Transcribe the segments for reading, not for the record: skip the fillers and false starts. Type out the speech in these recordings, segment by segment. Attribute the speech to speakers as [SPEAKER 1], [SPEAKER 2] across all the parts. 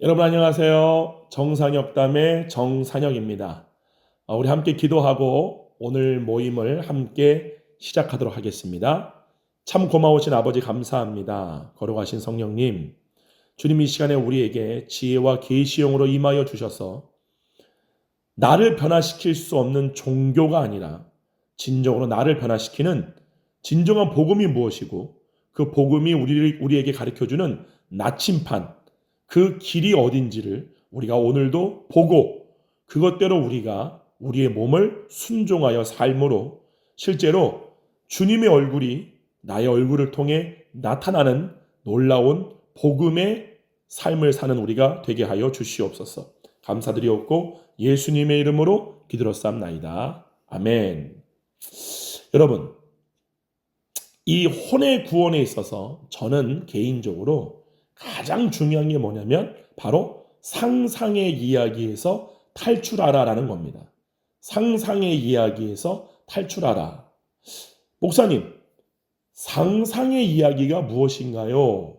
[SPEAKER 1] 여러분 안녕하세요. 정상역담의 정상역입니다. 우리 함께 기도하고 오늘 모임을 함께 시작하도록 하겠습니다. 참 고마우신 아버지 감사합니다. 거룩하신 성령님, 주님 이 시간에 우리에게 지혜와 계시용으로 임하여 주셔서 나를 변화시킬 수 없는 종교가 아니라 진정으로 나를 변화시키는 진정한 복음이 무엇이고 그 복음이 우리에게 가르쳐주는 나침판, 그 길이 어딘지를 우리가 오늘도 보고 그것대로 우리가 우리의 몸을 순종하여 삶으로 실제로 주님의 얼굴이 나의 얼굴을 통해 나타나는 놀라운 복음의 삶을 사는 우리가 되게 하여 주시옵소서. 감사드리옵고 예수님의 이름으로 기도롭사옵나이다. 아멘. 여러분, 이 혼의 구원에 있어서 저는 개인적으로 가장 중요한 게 뭐냐면 바로 상상의 이야기에서 탈출하라라는 겁니다. 상상의 이야기에서 탈출하라. 목사님, 상상의 이야기가 무엇인가요?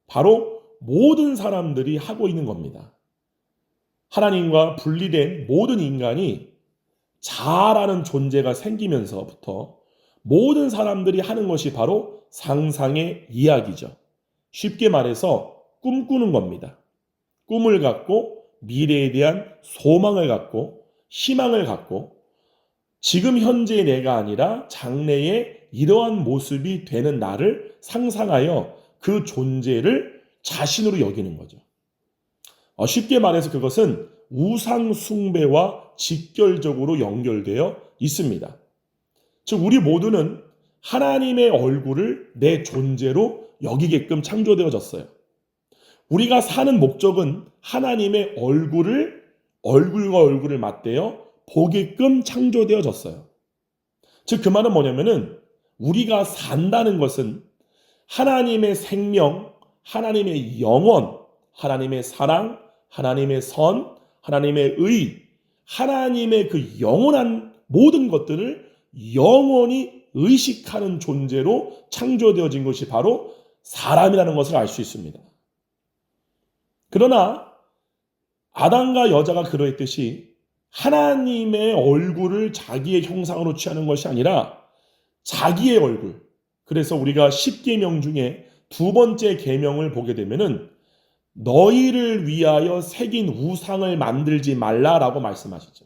[SPEAKER 1] 바로 모든 사람들이 하고 있는 겁니다. 하나님과 분리된 모든 인간이 자아라는 존재가 생기면서부터 모든 사람들이 하는 것이 바로 상상의 이야기죠. 쉽게 말해서 꿈꾸는 겁니다. 꿈을 갖고 미래에 대한 소망을 갖고 희망을 갖고 지금 현재의 내가 아니라 장래에 이러한 모습이 되는 나를 상상하여 그 존재를 자신으로 여기는 거죠. 쉽게 말해서 그것은 우상 숭배와 직결적으로 연결되어 있습니다. 즉 우리 모두는 하나님의 얼굴을 내 존재로 여기게끔 창조되어졌어요. 우리가 사는 목적은 하나님의 얼굴과 얼굴을 맞대어 보게끔 창조되어졌어요. 즉 그 말은 뭐냐면은 우리가 산다는 것은 하나님의 생명, 하나님의 영원, 하나님의 사랑, 하나님의 선, 하나님의 의, 하나님의 그 영원한 모든 것들을 영원히 의식하는 존재로 창조되어진 것이 바로 사람이라는 것을 알 수 있습니다. 그러나 아담과 여자가 그러했듯이 하나님의 얼굴을 자기의 형상으로 취하는 것이 아니라 자기의 얼굴. 그래서 우리가 10계명 중에 두 번째 계명을 보게 되면은 너희를 위하여 새긴 우상을 만들지 말라라고 말씀하시죠.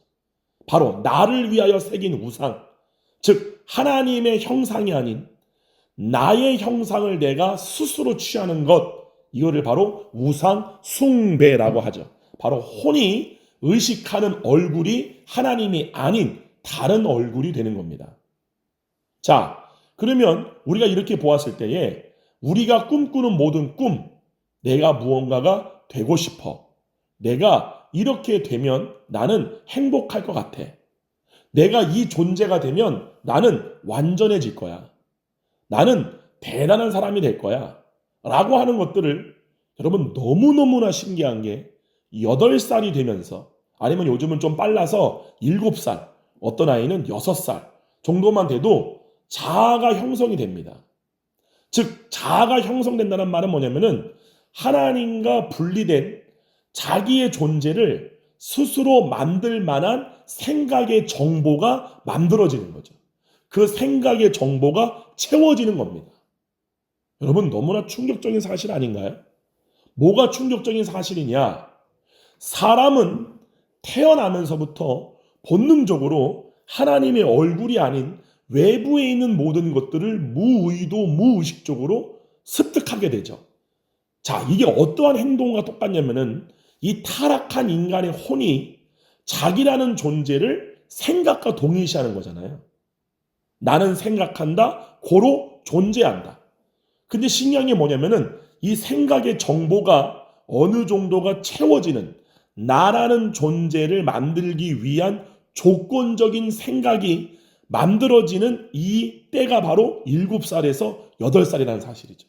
[SPEAKER 1] 바로 나를 위하여 새긴 우상. 즉 하나님의 형상이 아닌 나의 형상을 내가 스스로 취하는 것, 이거를 바로 우상 숭배라고 하죠. 바로 혼이 의식하는 얼굴이 하나님이 아닌 다른 얼굴이 되는 겁니다. 자, 그러면 우리가 이렇게 보았을 때에 우리가 꿈꾸는 모든 꿈, 내가 무언가가 되고 싶어. 내가 이렇게 되면 나는 행복할 것 같아. 내가 이 존재가 되면 나는 완전해질 거야. 나는 대단한 사람이 될 거야. 라고 하는 것들을 여러분 너무너무나 신기한 게 8살이 되면서 아니면 요즘은 좀 빨라서 7살, 어떤 아이는 6살 정도만 돼도 자아가 형성이 됩니다. 즉 자아가 형성된다는 말은 뭐냐면은 하나님과 분리된 자기의 존재를 스스로 만들 만한 생각의 정보가 만들어지는 거죠. 그 생각의 정보가 채워지는 겁니다. 여러분 너무나 충격적인 사실 아닌가요? 뭐가 충격적인 사실이냐? 사람은 태어나면서부터 본능적으로 하나님의 얼굴이 아닌 외부에 있는 모든 것들을 무의도 무의식적으로 습득하게 되죠. 자, 이게 어떠한 행동과 똑같냐면은 이 타락한 인간의 혼이 자기라는 존재를 생각과 동일시하는 거잖아요. 나는 생각한다, 고로 존재한다. 근데 신기한 게 뭐냐면은 이 생각의 정보가 어느 정도가 채워지는 나라는 존재를 만들기 위한 조건적인 생각이 만들어지는 이 때가 바로 7살에서 8살이라는 사실이죠.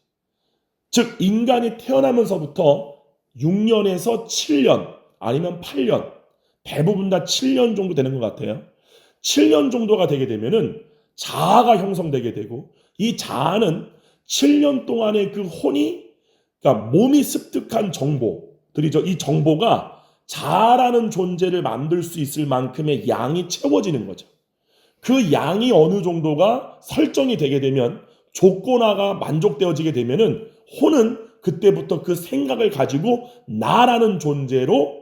[SPEAKER 1] 즉 인간이 태어나면서부터 6년에서 7년 아니면 8년, 대부분 다 7년 정도 되는 것 같아요. 7년 정도가 되게 되면은 자아가 형성되게 되고 이 자아는 7년 동안의 그 혼이, 그러니까 몸이 습득한 정보, 들이죠. 이 정보가 자라는 존재를 만들 수 있을 만큼의 양이 채워지는 거죠. 그 양이 어느 정도가 설정이 되게 되면, 조건화가 만족되어지게 되면은 혼은 그때부터 그 생각을 가지고 나라는 존재로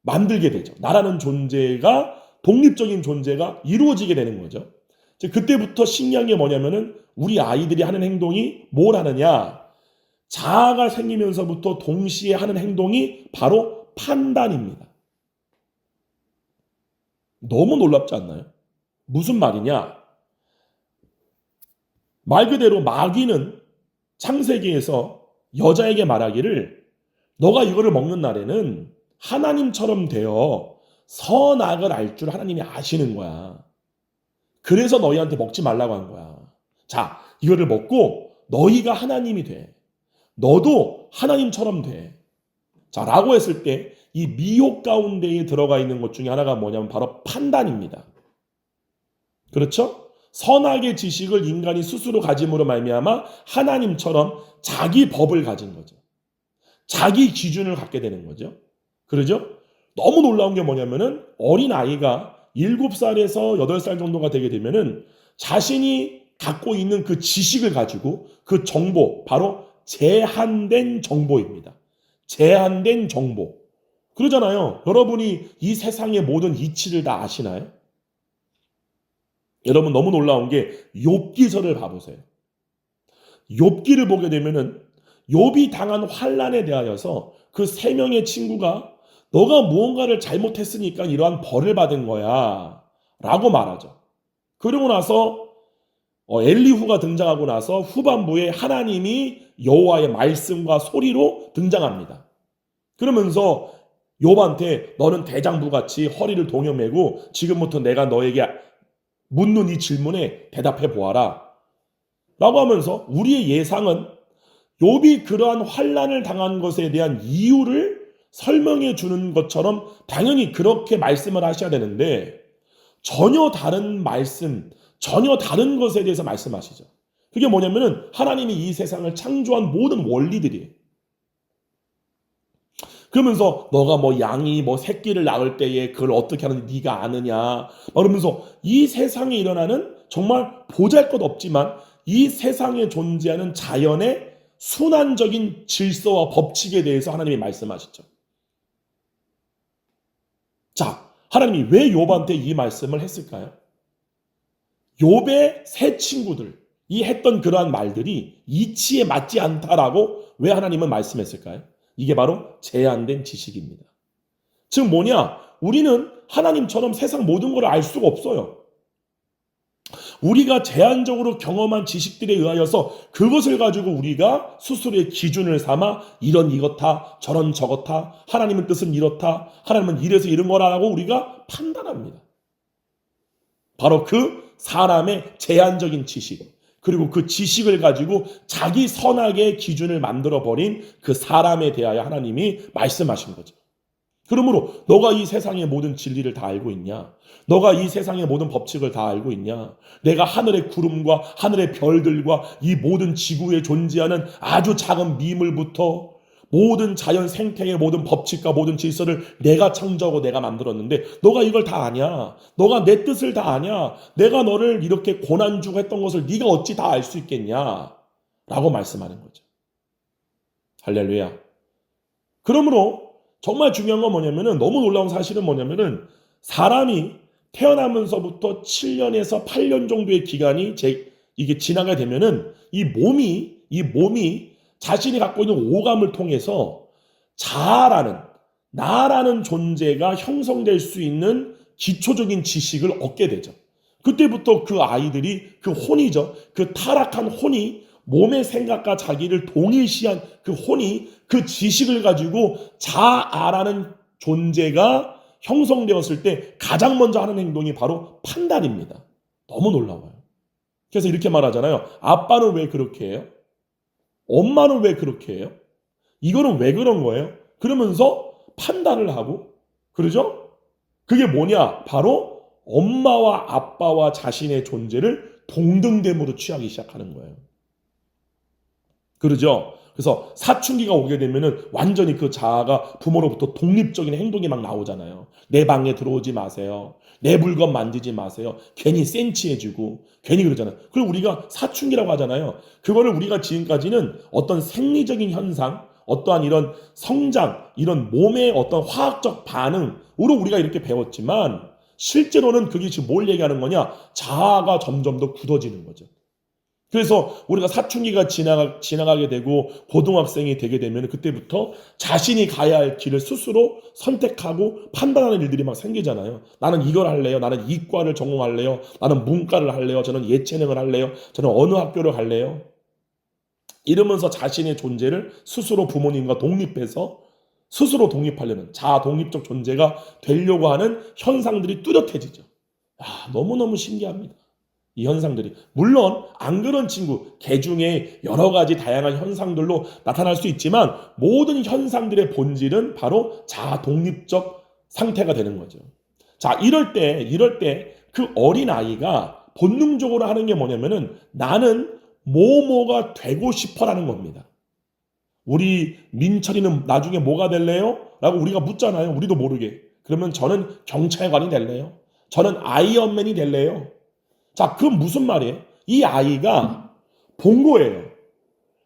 [SPEAKER 1] 만들게 되죠. 나라는 존재가, 독립적인 존재가 이루어지게 되는 거죠. 그때부터 신기한 게 뭐냐면은 우리 아이들이 하는 행동이 뭘 하느냐? 자아가 생기면서부터 동시에 하는 행동이 바로 판단입니다. 너무 놀랍지 않나요? 무슨 말이냐? 말 그대로 마귀는 창세기에서 여자에게 말하기를, 너가 이거를 먹는 날에는 하나님처럼 되어 선악을 알 줄 하나님이 아시는 거야. 그래서 너희한테 먹지 말라고 한 거야. 자, 이거를 먹고 너희가 하나님이 돼. 너도 하나님처럼 돼. 자, 라고 했을 때 이 미혹 가운데에 들어가 있는 것 중에 하나가 뭐냐면 바로 판단입니다. 그렇죠? 선악의 지식을 인간이 스스로 가짐으로 말미암아 하나님처럼 자기 법을 가진 거죠. 자기 기준을 갖게 되는 거죠. 그러죠? 너무 놀라운 게 뭐냐면은 어린 아이가 7살에서 8살 정도가 되게 되면은 자신이 갖고 있는 그 지식을 가지고 그 정보, 바로 제한된 정보입니다. 제한된 정보. 그러잖아요. 여러분이 이 세상의 모든 이치를 다 아시나요? 여러분 너무 놀라운 게 욥기서를 봐보세요. 욥기를 보게 되면은 욥이 당한 환난에 대하여서 그 3명의 친구가 너가 무언가를 잘못했으니까 이러한 벌을 받은 거야 라고 말하죠. 그러고 나서 엘리후가 등장하고 나서 후반부에 하나님이 여호와의 말씀과 소리로 등장합니다. 그러면서 욥한테 너는 대장부같이 허리를 동여매고 지금부터 내가 너에게 묻는 이 질문에 대답해 보아라 라고 하면서, 우리의 예상은 욥이 그러한 환난을 당한 것에 대한 이유를 설명해 주는 것처럼 당연히 그렇게 말씀을 하셔야 되는데, 전혀 다른 말씀, 전혀 다른 것에 대해서 말씀하시죠. 그게 뭐냐면은 하나님이 이 세상을 창조한 모든 원리들이에요. 그러면서 너가 뭐 양이 뭐 새끼를 낳을 때에 그걸 어떻게 하는지 네가 아느냐, 그러면서 이 세상에 일어나는 정말 보잘것없지만 이 세상에 존재하는 자연의 순환적인 질서와 법칙에 대해서 하나님이 말씀하시죠. 자, 하나님이 왜 욥한테 이 말씀을 했을까요? 욥의 세 친구들, 이 했던 그러한 말들이 이치에 맞지 않다라고 왜 하나님은 말씀했을까요? 이게 바로 제한된 지식입니다. 즉 뭐냐? 우리는 하나님처럼 세상 모든 걸 알 수가 없어요. 우리가 제한적으로 경험한 지식들에 의하여서 그것을 가지고 우리가 스스로의 기준을 삼아 이런 이렇다, 저런 저렇다, 하나님의 뜻은 이렇다, 하나님은 이래서 이런 거라고 우리가 판단합니다. 바로 그 사람의 제한적인 지식, 그리고 그 지식을 가지고 자기 선악의 기준을 만들어버린 그 사람에 대하여 하나님이 말씀하신 거죠. 그러므로 너가 이 세상의 모든 진리를 다 알고 있냐? 너가 이 세상의 모든 법칙을 다 알고 있냐? 내가 하늘의 구름과 하늘의 별들과 이 모든 지구에 존재하는 아주 작은 미물부터 모든 자연 생태의 모든 법칙과 모든 질서를 내가 창조하고 내가 만들었는데 너가 이걸 다 아냐? 너가 내 뜻을 다 아냐? 내가 너를 이렇게 고난 주고 했던 것을 네가 어찌 다 알 수 있겠냐? 라고 말씀하는 거죠. 할렐루야. 그러므로 정말 중요한 건 뭐냐면은, 너무 놀라운 사실은 뭐냐면은, 사람이 태어나면서부터 7년에서 8년 정도의 기간이 이게 지나게 되면은 이 몸이 자신이 갖고 있는 오감을 통해서 자아라는, 나라는 존재가 형성될 수 있는 기초적인 지식을 얻게 되죠. 그때부터 그 아이들이 그 혼이죠. 그 타락한 혼이, 몸의 생각과 자기를 동일시한 그 혼이 그 지식을 가지고 자아라는 존재가 형성되었을 때 가장 먼저 하는 행동이 바로 판단입니다. 너무 놀라워요. 그래서 이렇게 말하잖아요. 아빠는 왜 그렇게 해요? 엄마는 왜 그렇게 해요? 이거는 왜 그런 거예요? 그러면서 판단을 하고, 그러죠? 그게 뭐냐? 바로 엄마와 아빠와 자신의 존재를 동등됨으로 취하기 시작하는 거예요. 그러죠? 그래서 사춘기가 오게 되면은 완전히 그 자아가 부모로부터 독립적인 행동이 막 나오잖아요. 내 방에 들어오지 마세요. 내 물건 만지지 마세요. 괜히 센치해지고 괜히 그러잖아요. 그걸 우리가 사춘기라고 하잖아요. 그거를 우리가 지금까지는 어떤 생리적인 현상, 어떠한 이런 성장, 이런 몸의 어떤 화학적 반응으로 우리가 이렇게 배웠지만 실제로는 그게 지금 뭘 얘기하는 거냐? 자아가 점점 더 굳어지는 거죠. 그래서 우리가 사춘기가 지나가게 되고 고등학생이 되게 되면 그때부터 자신이 가야 할 길을 스스로 선택하고 판단하는 일들이 막 생기잖아요. 나는 이걸 할래요. 나는 이과를 전공할래요. 나는 문과를 할래요. 저는 예체능을 할래요. 저는 어느 학교를 갈래요. 이러면서 자신의 존재를 스스로 부모님과 독립해서 스스로 독립하려는 자아 독립적 존재가 되려고 하는 현상들이 뚜렷해지죠. 너무너무 신기합니다. 이 현상들이. 물론 안 그런 친구, 개 중에 여러 가지 다양한 현상들로 나타날 수 있지만 모든 현상들의 본질은 바로 자아 독립적 상태가 되는 거죠. 자, 이럴 때 그 어린 아이가 본능적으로 하는 게 뭐냐면은 나는 뭐뭐가 되고 싶어라는 겁니다. 우리 민철이는 나중에 뭐가 될래요? 라고 우리가 묻잖아요. 우리도 모르게. 그러면 저는 경찰관이 될래요? 저는 아이언맨이 될래요? 자, 그건 무슨 말이에요? 이 아이가 본 거예요.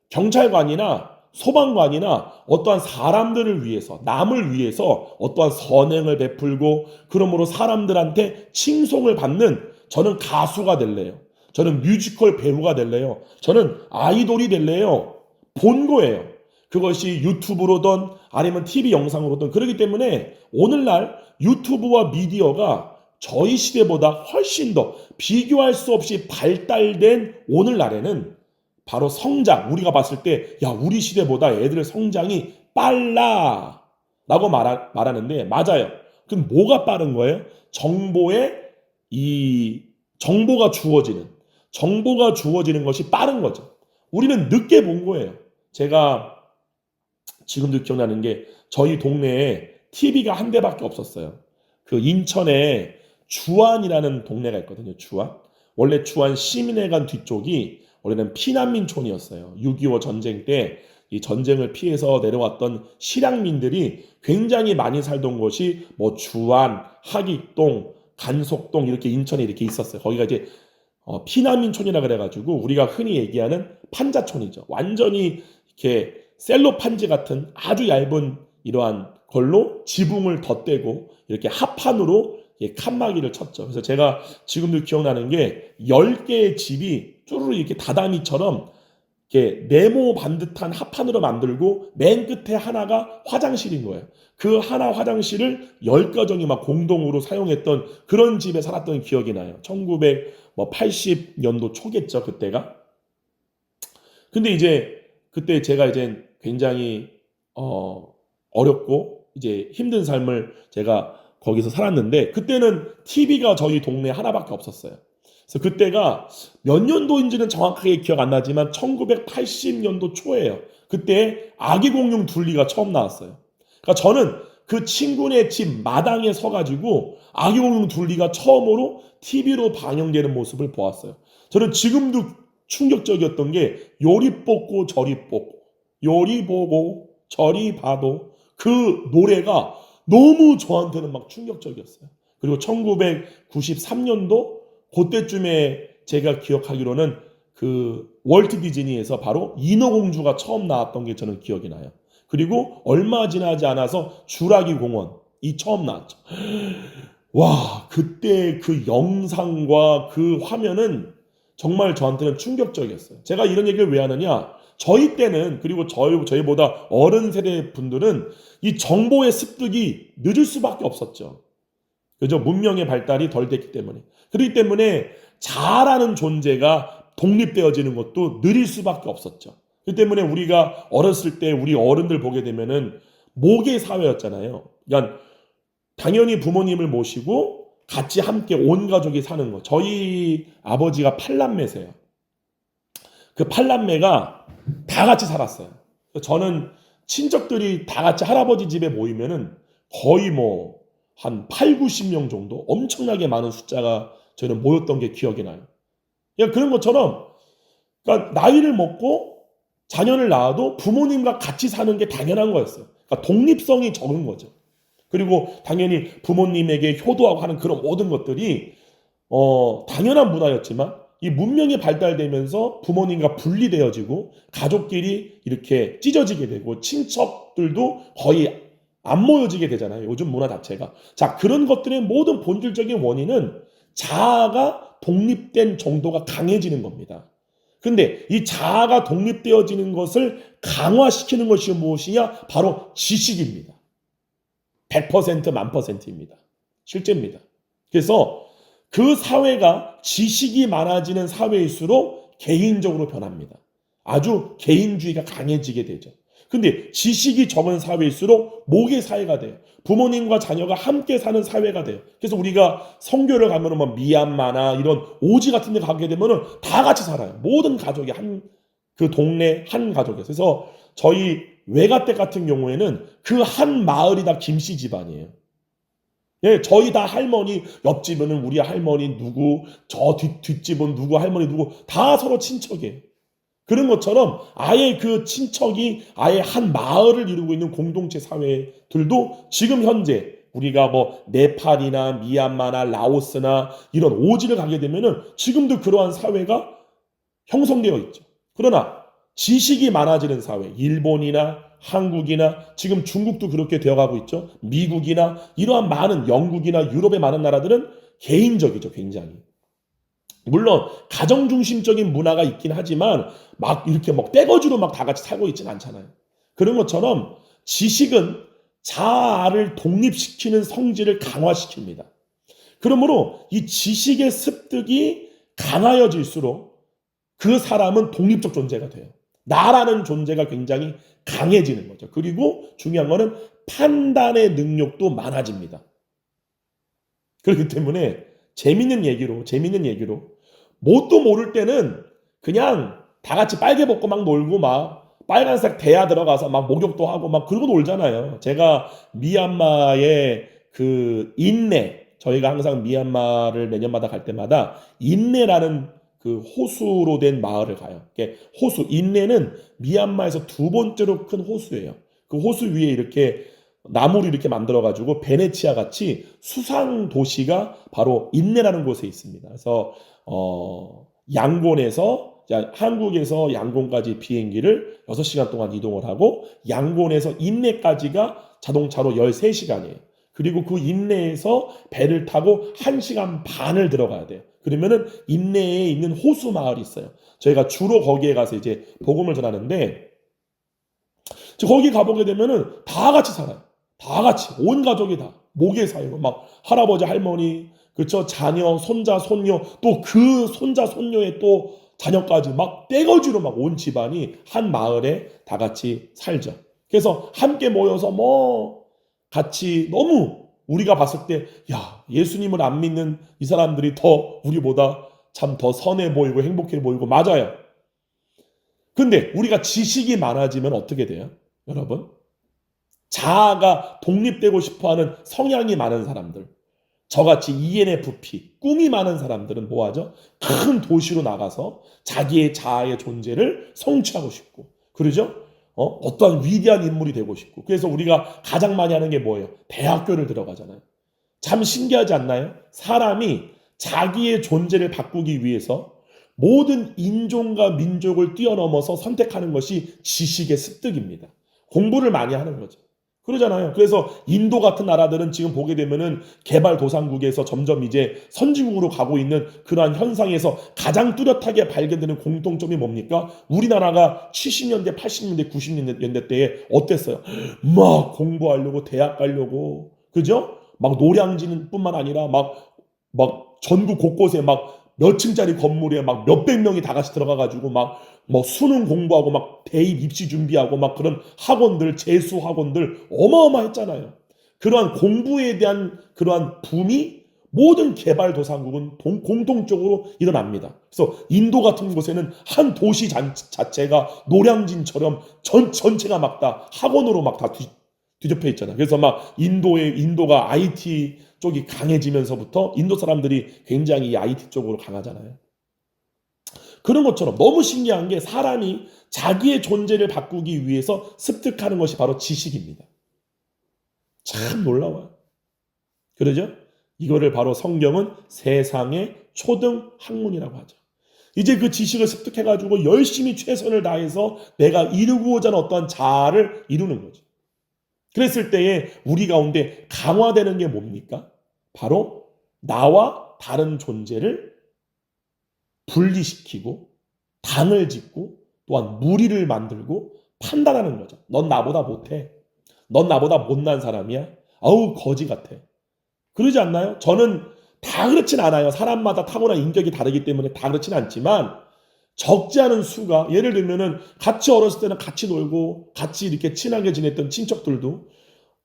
[SPEAKER 1] 경찰관이나 소방관이나 어떠한 사람들을 위해서, 남을 위해서 어떠한 선행을 베풀고 그러므로 사람들한테 칭송을 받는 저는 가수가 될래요. 저는 뮤지컬 배우가 될래요. 저는 아이돌이 될래요. 본 거예요. 그것이 유튜브로든 아니면 TV 영상으로든. 그렇기 때문에 오늘날 유튜브와 미디어가 저희 시대보다 훨씬 더 비교할 수 없이 발달된 오늘날에는 바로 성장, 우리가 봤을 때 야, 우리 시대보다 애들의 성장이 빨라 라고 말하는데 맞아요. 그럼 뭐가 빠른 거예요? 정보가 주어지는 것이 빠른 거죠. 우리는 늦게 본 거예요. 제가 지금도 기억나는 게 저희 동네에 TV가 한 대밖에 없었어요. 그 인천에 주안이라는 동네가 있거든요. 주안. 원래 주안 시민회관 뒤쪽이 원래는 피난민촌이었어요. 6.25 전쟁 때 이 전쟁을 피해서 내려왔던 실향민들이 굉장히 많이 살던 곳이 뭐 주안, 하기동, 간속동 이렇게 인천에 이렇게 있었어요. 거기가 이제 피난민촌이라 그래가지고 우리가 흔히 얘기하는 판자촌이죠. 완전히 이렇게 셀로 판지 같은 아주 얇은 이러한 걸로 지붕을 덧대고 이렇게 합판으로 칸막이를 쳤죠. 그래서 제가 지금도 기억나는 게 10개의 집이 쭈루루 이렇게 다다미처럼 이렇게 네모 반듯한 합판으로 만들고 맨 끝에 하나가 화장실인 거예요. 그 하나 화장실을 10가정이 막 공동으로 사용했던 그런 집에 살았던 기억이 나요. 1980년도 초겠죠, 그때가. 근데 이제 그때 제가 이제 굉장히 어렵고 이제 힘든 삶을 제가 거기서 살았는데 그때는 TV가 저희 동네에 하나밖에 없었어요. 그래서 그때가 몇 년도인지는 정확하게 기억 안 나지만 1980년도 초예요. 그때 아기공룡 둘리가 처음 나왔어요. 그러니까 저는 그 친구네 집 마당에 서가지고 아기공룡 둘리가 처음으로 TV로 방영되는 모습을 보았어요. 저는 지금도 충격적이었던 게 요리 뽑고 저리 뽑고 요리 보고 저리 봐도 그 노래가 너무 저한테는 막 충격적이었어요. 그리고 1993년도 그때쯤에 제가 기억하기로는 그 월트 디즈니에서 바로 인어공주가 처음 나왔던 게 저는 기억이 나요. 그리고 얼마 지나지 않아서 주라기 공원이 처음 나왔죠. 와, 그때 그 영상과 그 화면은 정말 저한테는 충격적이었어요. 제가 이런 얘기를 왜 하느냐? 저희 때는 그리고 저희보다 어른 세대 분들은 이 정보의 습득이 늦을 수밖에 없었죠. 그죠? 문명의 발달이 덜 됐기 때문에. 그렇기 때문에 자아라는 존재가 독립되어지는 것도 느릴 수밖에 없었죠. 그렇기 때문에 우리가 어렸을 때 우리 어른들 보게 되면은 모계 사회였잖아요. 그러니까 당연히 부모님을 모시고 같이 함께 온 가족이 사는 거. 저희 아버지가 8남매세요. 그 8남매가 다 같이 살았어요. 저는 친척들이 다 같이 할아버지 집에 모이면은 거의 뭐 한 8, 90명 정도 엄청나게 많은 숫자가 저는 모였던 게 기억이 나요. 그러니까 그런 것처럼 그러니까 나이를 먹고 자녀를 낳아도 부모님과 같이 사는 게 당연한 거였어요. 그러니까 독립성이 적은 거죠. 그리고 당연히 부모님에게 효도하고 하는 그런 모든 것들이 당연한 문화였지만 이 문명이 발달되면서 부모님과 분리되어지고 가족끼리 이렇게 찢어지게 되고 친척들도 거의 안 모여지게 되잖아요. 요즘 문화 자체가. 자, 그런 것들의 모든 본질적인 원인은 자아가 독립된 정도가 강해지는 겁니다. 근데 이 자아가 독립되어지는 것을 강화시키는 것이 무엇이냐? 바로 지식입니다. 100% 1000%입니다. 실제입니다. 그래서 그 사회가 지식이 많아지는 사회일수록 개인적으로 변합니다. 아주 개인주의가 강해지게 되죠. 근데 지식이 적은 사회일수록 모계 사회가 돼요. 부모님과 자녀가 함께 사는 사회가 돼요. 그래서 우리가 선교를 가면은 뭐 미얀마나 이런 오지 같은 데 가게 되면은 다 같이 살아요. 모든 가족이 그 동네 한 가족이에요. 그래서 저희 외가댁 같은 경우에는 그 한 마을이 다 김씨 집안이에요. 예, 저희 다 할머니, 옆집은 우리 할머니 누구, 저 뒷집은 누구, 할머니 누구, 다 서로 친척이에요. 그런 것처럼 아예 그 친척이 아예 한 마을을 이루고 있는 공동체 사회들도 지금 현재 우리가 뭐 네팔이나 미얀마나 라오스나 이런 오지를 가게 되면은 지금도 그러한 사회가 형성되어 있죠. 그러나 지식이 많아지는 사회, 일본이나 한국이나 지금 중국도 그렇게 되어가고 있죠. 미국이나 이러한 많은 영국이나 유럽의 많은 나라들은 개인적이죠, 굉장히. 물론 가정 중심적인 문화가 있긴 하지만 막 이렇게 막 떼거지로 막 다 같이 살고 있지는 않잖아요. 그런 것처럼 지식은 자아를 독립시키는 성질을 강화시킵니다. 그러므로 이 지식의 습득이 강하여질수록 그 사람은 독립적 존재가 돼요. 나라는 존재가 굉장히 강해지는 거죠. 그리고 중요한 거는 판단의 능력도 많아집니다. 그렇기 때문에 재밌는 얘기로 뭣도 모를 때는 그냥 다 같이 빨개 벗고 막 놀고 막 빨간색 대야 들어가서 막 목욕도 하고 막 그러고 놀잖아요. 제가 미얀마의 그 인내, 저희가 항상 미얀마를 매년마다 갈 때마다 인내라는 그 호수로 된 마을을 가요. 호수, 인내는 미얀마에서 두 번째로 큰 호수예요. 그 호수 위에 이렇게 나무를 이렇게 만들어가지고 베네치아 같이 수상 도시가 바로 인내라는 곳에 있습니다. 그래서 양곤에서 한국에서 양곤까지 비행기를 6시간 동안 이동을 하고 양곤에서 인내까지가 자동차로 13시간이에요. 그리고 그 인내에서 배를 타고 1시간 반을 들어가야 돼요. 그러면은 인내에 있는 호수 마을이 있어요. 저희가 주로 거기에 가서 이제 복음을 전하는데 거기 가보게 되면은 다 같이 살아요. 다 같이 온 가족이 다 모계 사이로 막 할아버지 할머니 그쵸 자녀 손자 손녀 또 그 손자 손녀의 또 자녀까지 막 떼거지로 막 온 집안이 한 마을에 다 같이 살죠. 그래서 함께 모여서 뭐 같이 너무 우리가 봤을 때 야 예수님을 안 믿는 이 사람들이 더 우리보다 참 더 선해 보이고 행복해 보이고 맞아요. 근데 우리가 지식이 많아지면 어떻게 돼요? 여러분 자아가 독립되고 싶어하는 성향이 많은 사람들 저같이 ENFP 꿈이 많은 사람들은 뭐하죠? 큰 도시로 나가서 자기의 자아의 존재를 성취하고 싶고 그러죠? 어떠한 위대한 인물이 되고 싶고 그래서 우리가 가장 많이 하는 게 뭐예요? 대학교를 들어가잖아요. 참 신기하지 않나요? 사람이 자기의 존재를 바꾸기 위해서 모든 인종과 민족을 뛰어넘어서 선택하는 것이 지식의 습득입니다. 공부를 많이 하는 거죠. 그러잖아요. 그래서 인도 같은 나라들은 지금 보게 되면은 개발도상국에서 점점 이제 선진국으로 가고 있는 그러한 현상에서 가장 뚜렷하게 발견되는 공통점이 뭡니까? 우리나라가 70년대, 80년대, 90년대 때에 어땠어요? 막 공부하려고 대학 가려고 그죠? 막 노량진뿐만 아니라 막 전국 곳곳에 막 몇 층짜리 건물에 막 몇백 명이 다 같이 들어가가지고 막 뭐 수능 공부하고 막 대입 입시 준비하고 막 그런 학원들 재수 학원들 어마어마했잖아요. 그러한 공부에 대한 그러한 붐이 모든 개발도상국은 공통적으로 일어납니다. 그래서 인도 같은 곳에는 한 도시 자체가 노량진처럼 전체가 막 다 학원으로 막 다 뒤덮여 있잖아요. 그래서 막 인도가 IT 쪽이 강해지면서부터 인도 사람들이 굉장히 IT 쪽으로 강하잖아요. 그런 것처럼 너무 신기한 게 사람이 자기의 존재를 바꾸기 위해서 습득하는 것이 바로 지식입니다. 참 놀라워요. 그러죠? 이거를 바로 성경은 세상의 초등 학문이라고 하죠. 이제 그 지식을 습득해가지고 열심히 최선을 다해서 내가 이루고자 하는 어떠한 자아를 이루는 거죠. 그랬을 때에 우리 가운데 강화되는 게 뭡니까? 바로 나와 다른 존재를 분리시키고 단을 짓고 또한 무리를 만들고 판단하는 거죠. 넌 나보다 못해. 넌 나보다 못난 사람이야. 아우 거지 같아. 그러지 않나요? 저는 다 그렇진 않아요. 사람마다 타고난 인격이 다르기 때문에 다 그렇진 않지만 적지 않은 수가, 예를 들면은 같이 어렸을 때는 같이 놀고 같이 이렇게 친하게 지냈던 친척들도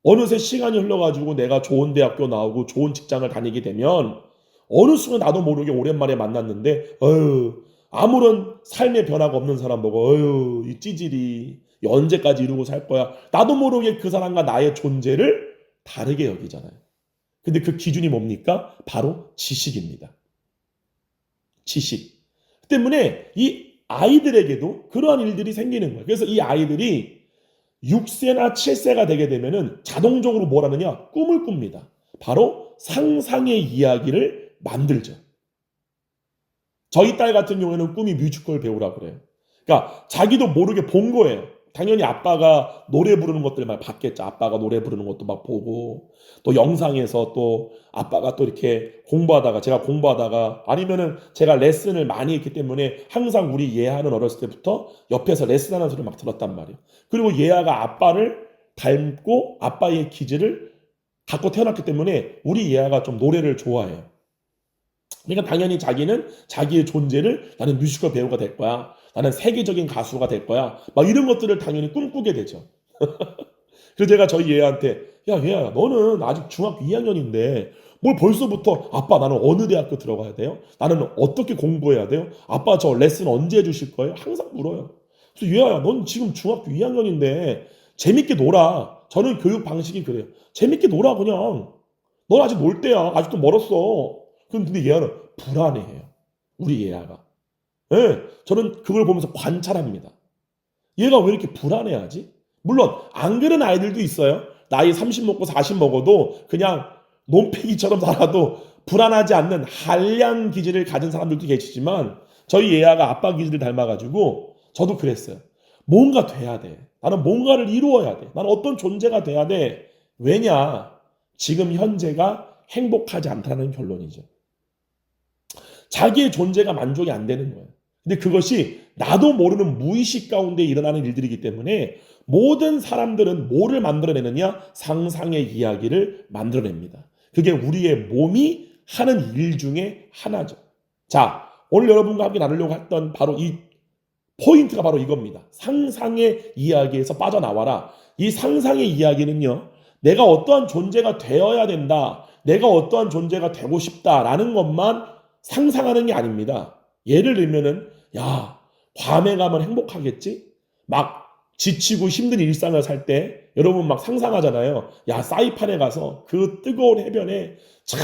[SPEAKER 1] 어느새 시간이 흘러가지고 내가 좋은 대학교 나오고 좋은 직장을 다니게 되면 어느 순간 나도 모르게 오랜만에 만났는데 아무런 삶의 변화가 없는 사람 보고 이 찌질이 언제까지 이러고 살 거야. 나도 모르게 그 사람과 나의 존재를 다르게 여기잖아요. 근데 그 기준이 뭡니까? 바로 지식입니다. 지식. 때문에 이 아이들에게도 그러한 일들이 생기는 거예요. 그래서 이 아이들이 6세나 7세가 되게 되면은 자동적으로 뭘 하느냐? 꿈을 꿉니다. 바로 상상의 이야기를 만들죠. 저희 딸 같은 경우에는 꿈이 뮤지컬 배우라고 그래요. 그러니까 자기도 모르게 본 거예요. 당연히 아빠가 노래 부르는 것들 막 봤겠죠. 아빠가 노래 부르는 것도 막 보고 또 영상에서 또 아빠가 또 이렇게 공부하다가 제가 공부하다가 아니면은 제가 레슨을 많이 했기 때문에 항상 우리 예아는 어렸을 때부터 옆에서 레슨하는 소리를 막 들었단 말이에요. 그리고 예아가 아빠를 닮고 아빠의 기질을 갖고 태어났기 때문에 우리 예아가 좀 노래를 좋아해요. 그러니까 당연히 자기는 자기의 존재를 나는 뮤지컬 배우가 될 거야. 나는 세계적인 가수가 될 거야. 막 이런 것들을 당연히 꿈꾸게 되죠. 그래서 제가 저희 얘한테 야 얘야 너는 아직 중학교 2학년인데 뭘 벌써부터 아빠 나는 어느 대학교 들어가야 돼요? 나는 어떻게 공부해야 돼요? 아빠 저 레슨 언제 해주실 거예요? 항상 물어요. 그래서 얘야 넌 지금 중학교 2학년인데 재밌게 놀아. 저는 교육 방식이 그래요. 재밌게 놀아 그냥. 넌 아직 놀 때야. 아직도 멀었어. 근데 얘는 불안해해요. 우리 얘가. 예, 저는 그걸 보면서 관찰합니다. 얘가 왜 이렇게 불안해하지? 물론 안 그런 아이들도 있어요. 나이 30 먹고 40 먹어도 그냥 논팽이처럼 살아도 불안하지 않는 한량 기질을 가진 사람들도 계시지만 저희 얘가 아빠 기질을 닮아가지고 저도 그랬어요. 뭔가 돼야 돼. 나는 뭔가를 이루어야 돼. 나는 어떤 존재가 돼야 돼. 왜냐? 지금 현재가 행복하지 않다는 결론이죠. 자기의 존재가 만족이 안 되는 거예요. 근데 그것이 나도 모르는 무의식 가운데 일어나는 일들이기 때문에 모든 사람들은 뭐를 만들어내느냐? 상상의 이야기를 만들어냅니다. 그게 우리의 몸이 하는 일 중에 하나죠. 자, 오늘 여러분과 함께 나누려고 했던 바로 이 포인트가 바로 이겁니다. 상상의 이야기에서 빠져나와라. 이 상상의 이야기는요. 내가 어떠한 존재가 되어야 된다. 내가 어떠한 존재가 되고 싶다라는 것만 상상하는 게 아닙니다. 예를 들면은 야 괌에 가면 행복하겠지? 막 지치고 힘든 일상을 살 때 여러분 막 상상하잖아요. 야 사이판에 가서 그 뜨거운 해변에 촤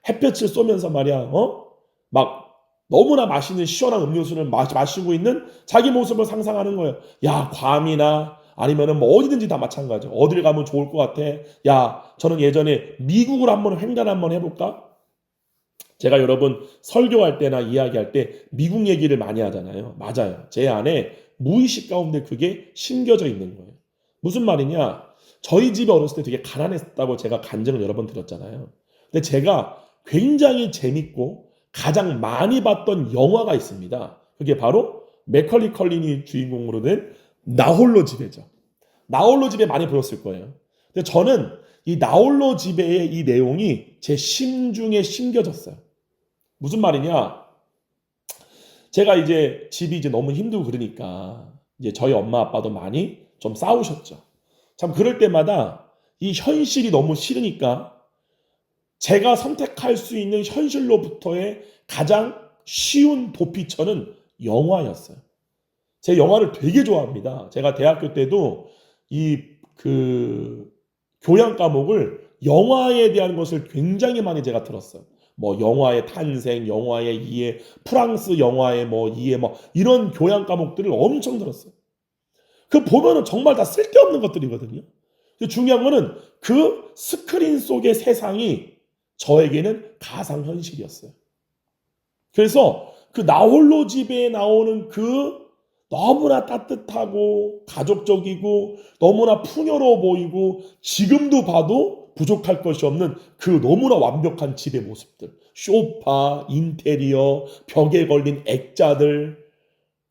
[SPEAKER 1] 햇볕을 쏘면서 말이야 막 너무나 맛있는 시원한 음료수를 마시고 있는 자기 모습을 상상하는 거예요. 야 괌이나 아니면은 뭐 어디든지 다 마찬가지죠. 어딜 가면 좋을 것 같아. 야 저는 예전에 미국을 한번 횡단 한번 해볼까? 제가 여러분 설교할 때나 이야기할 때 미국 얘기를 많이 하잖아요. 맞아요. 제 안에 무의식 가운데 그게 심겨져 있는 거예요. 무슨 말이냐? 저희 집에 어렸을 때 되게 가난했다고 제가 간증을 여러 번 들었잖아요. 근데 제가 굉장히 재밌고 가장 많이 봤던 영화가 있습니다. 그게 바로 맥컬리 컬린이 주인공으로 된 나홀로 집에죠. 나홀로 집에 많이 보였을 거예요. 근데 저는 이 나홀로 집에의 이 내용이 제 심중에 심겨졌어요. 무슨 말이냐? 제가 이제 집이 이제 너무 힘들고 그러니까 이제 저희 엄마 아빠도 많이 좀 싸우셨죠. 참 그럴 때마다 이 현실이 너무 싫으니까 제가 선택할 수 있는 현실로부터의 가장 쉬운 도피처는 영화였어요. 제 영화를 되게 좋아합니다. 제가 대학교 때도 이 교양 과목을 영화에 대한 것을 굉장히 많이 제가 들었어요. 뭐 영화의 탄생, 영화의 이해, 프랑스 영화의 뭐 이해, 뭐 이런 교양 과목들을 엄청 들었어요. 그 보면은 정말 다 쓸데없는 것들이거든요. 중요한 거는 그 스크린 속의 세상이 저에게는 가상현실이었어요. 그래서 그 나홀로 집에 나오는 그 너무나 따뜻하고 가족적이고 너무나 풍요로워 보이고 지금도 봐도 부족할 것이 없는 그 너무나 완벽한 집의 모습들. 소파, 인테리어, 벽에 걸린 액자들.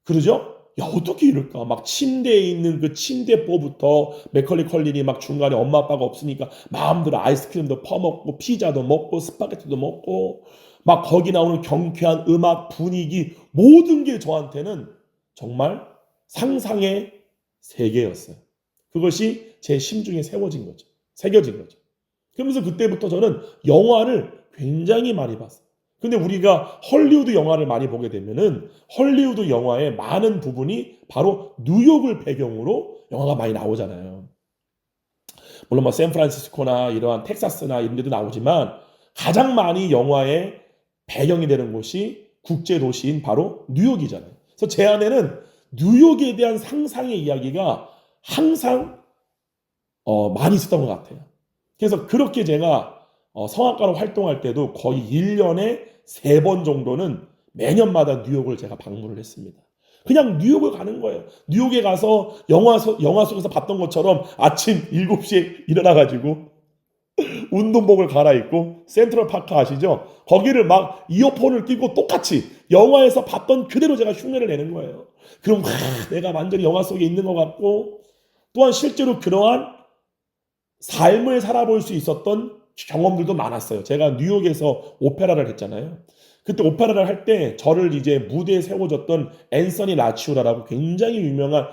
[SPEAKER 1] 그러죠? 야, 어떻게 이럴까? 막 침대에 있는 그 침대뽀부터 맥컬리 컬린이 막 중간에 엄마 아빠가 없으니까 마음대로 아이스크림도 퍼먹고 피자도 먹고 스파게티도 먹고 막 거기 나오는 경쾌한 음악 분위기 모든 게 저한테는 정말 상상의 세계였어요. 그것이 제 심중에 세워진 거죠. 새겨진 거죠. 그러면서 그때부터 저는 영화를 굉장히 많이 봤어요. 근데 우리가 헐리우드 영화를 많이 보게 되면은 헐리우드 영화의 많은 부분이 바로 뉴욕을 배경으로 영화가 많이 나오잖아요. 물론 뭐 샌프란시스코나 이러한 텍사스나 이런 데도 나오지만 가장 많이 영화의 배경이 되는 곳이 국제 도시인 바로 뉴욕이잖아요. 그래서 제 안에는 뉴욕에 대한 상상의 이야기가 항상 많이 있었던 것 같아요. 그래서 그렇게 제가 성악가로 활동할 때도 거의 1년에 3번 정도는 매년마다 뉴욕을 제가 방문을 했습니다. 그냥 뉴욕을 가는 거예요. 뉴욕에 가서 영화 속에서 봤던 것처럼 아침 7시에 일어나가지고 운동복을 갈아입고 센트럴파크 아시죠? 거기를 막 이어폰을 끼고 똑같이 영화에서 봤던 그대로 제가 흉내를 내는 거예요. 그럼 내가 완전히 영화 속에 있는 것 같고 또한 실제로 그러한 삶을 살아볼 수 있었던 경험들도 많았어요. 제가 뉴욕에서 오페라를 했잖아요. 그때 오페라를 할 때 저를 이제 무대에 세워줬던 앤서니 라치오라라고 굉장히 유명한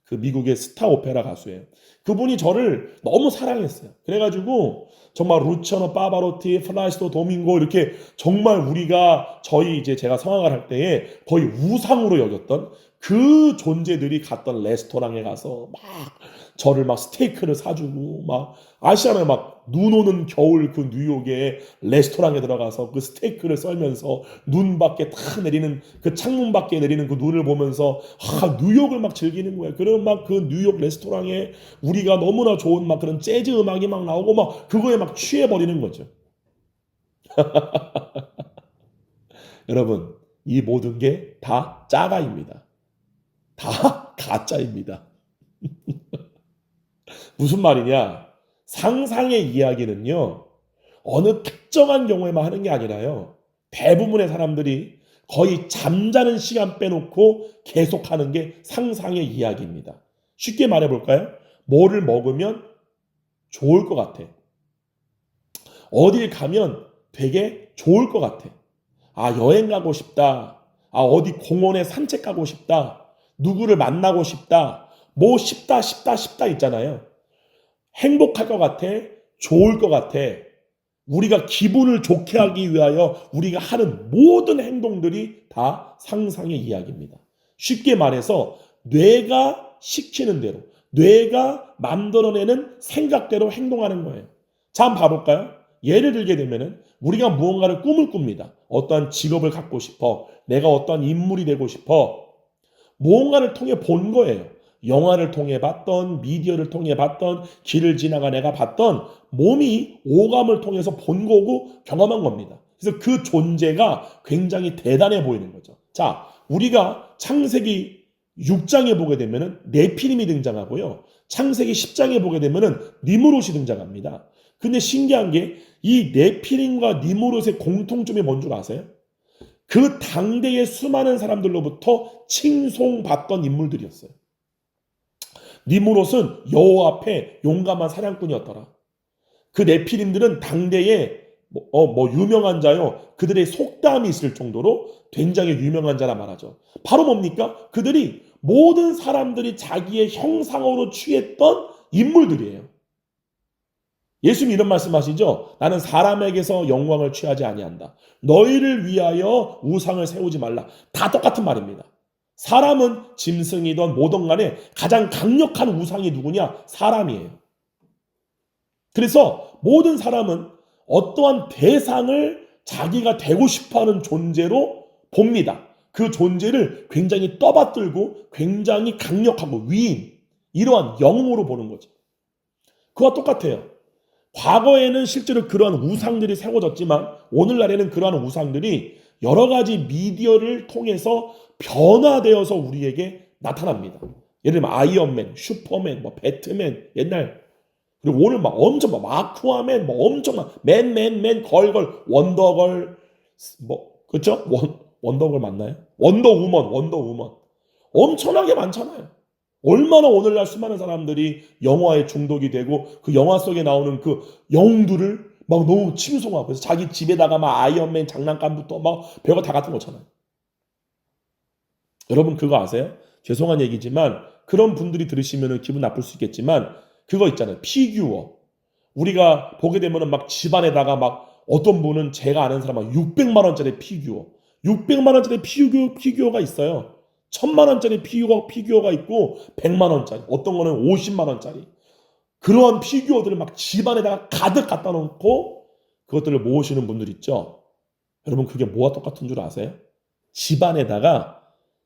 [SPEAKER 1] 그 미국의 스타 오페라 가수예요. 그분이 저를 너무 사랑했어요. 그래가지고 정말 루치아노 파바로티, 플라시도 도밍고 이렇게 정말 우리가 저희 이제 제가 성악을 할 때에 거의 우상으로 여겼던 그 존재들이 갔던 레스토랑에 가서 막 저를 막 스테이크를 사주고 막 아시잖아요. 막 눈 오는 겨울 그 뉴욕의 레스토랑에 들어가서 그 스테이크를 썰면서 눈 밖에 탁 내리는 그 창문 밖에 내리는 그 눈을 보면서 뉴욕을 막 즐기는 거예요. 그러면 막 그 뉴욕 레스토랑에 우리가 너무나 좋은 막 그런 재즈 음악이 막 나오고 막 그거에 막 취해버리는 거죠. 여러분, 이 모든 게 다 짜가입니다. 다 가짜입니다. 무슨 말이냐? 상상의 이야기는요, 어느 특정한 경우에만 하는 게 아니라요, 대부분의 사람들이 거의 잠자는 시간 빼놓고 계속하는 게 상상의 이야기입니다. 쉽게 말해볼까요? 뭐를 먹으면 좋을 것 같아. 어딜 가면 되게 좋을 것 같아. 아, 여행 가고 싶다. 아, 어디 공원에 산책 가고 싶다. 누구를 만나고 싶다. 뭐 싶다 있잖아요. 행복할 것 같아. 좋을 것 같아. 우리가 기분을 좋게 하기 위하여 우리가 하는 모든 행동들이 다 상상의 이야기입니다. 쉽게 말해서 뇌가 시키는 대로, 뇌가 만들어내는 생각대로 행동하는 거예요. 자, 한번 봐볼까요? 예를 들게 되면은 우리가 무언가를 꿈을 꿉니다. 어떠한 직업을 갖고 싶어. 내가 어떠한 인물이 되고 싶어. 무언가를 통해 본 거예요. 영화를 통해 봤던, 미디어를 통해 봤던, 길을 지나가 내가 봤던 몸이 오감을 통해서 본 거고 경험한 겁니다. 그래서 그 존재가 굉장히 대단해 보이는 거죠. 자, 우리가 창세기 6장에 보게 되면은 네피림이 등장하고요. 창세기 10장에 보게 되면은 니무롯이 등장합니다. 근데 신기한 게 이 네피림과 니무롯의 공통점이 뭔 줄 아세요? 그 당대의 수많은 사람들로부터 칭송받던 인물들이었어요. 니무롯은 여호와 앞에 용감한 사냥꾼이었더라. 그 네피림들은 당대에 유명한 자요. 그들의 속담이 있을 정도로 굉장히 유명한 자라 말하죠. 바로 뭡니까? 그들이 모든 사람들이 자기의 형상으로 취했던 인물들이에요. 예수님 이런 말씀하시죠. 나는 사람에게서 영광을 취하지 아니한다. 너희를 위하여 우상을 세우지 말라. 다 똑같은 말입니다. 사람은 짐승이든 뭐든 간에 가장 강력한 우상이 누구냐? 사람이에요. 그래서 모든 사람은 어떠한 대상을 자기가 되고 싶어하는 존재로 봅니다. 그 존재를 굉장히 떠받들고 굉장히 강력하고 위인, 이러한 영웅으로 보는 거죠. 그와 똑같아요. 과거에는 실제로 그러한 우상들이 세워졌지만 오늘날에는 그러한 우상들이 여러 가지 미디어를 통해서 변화되어서 우리에게 나타납니다. 예를 들면 아이언맨, 슈퍼맨, 뭐 배트맨, 옛날, 그리고 오늘 막 엄청 막 아쿠아맨, 뭐 엄청 막 맨, 걸걸, 원더걸, 뭐 그렇죠? 원더걸 맞나요? 원더우먼 엄청나게 많잖아요. 얼마나 오늘날 수많은 사람들이 영화에 중독이 되고 그 영화 속에 나오는 그 영웅들을 막 너무 칭송하고 그래서 자기 집에다가 막 아이언맨 장난감부터 막 별거 다 같은 거잖아요. 여러분 그거 아세요? 죄송한 얘기지만 그런 분들이 들으시면 기분 나쁠 수 있겠지만 그거 있잖아요. 피규어. 우리가 보게 되면 막 집안에다가 막 어떤 분은 제가 아는 사람 막 600만 원짜리 피규어. 600만 원짜리 피규어가 있어요. 1000만 원짜리 피규어가 있고 100만 원짜리. 어떤 거는 50만 원짜리. 그러한 피규어들을 막 집안에다가 가득 갖다 놓고 그것들을 모으시는 분들 있죠. 여러분 그게 뭐와 똑같은 줄 아세요? 집안에다가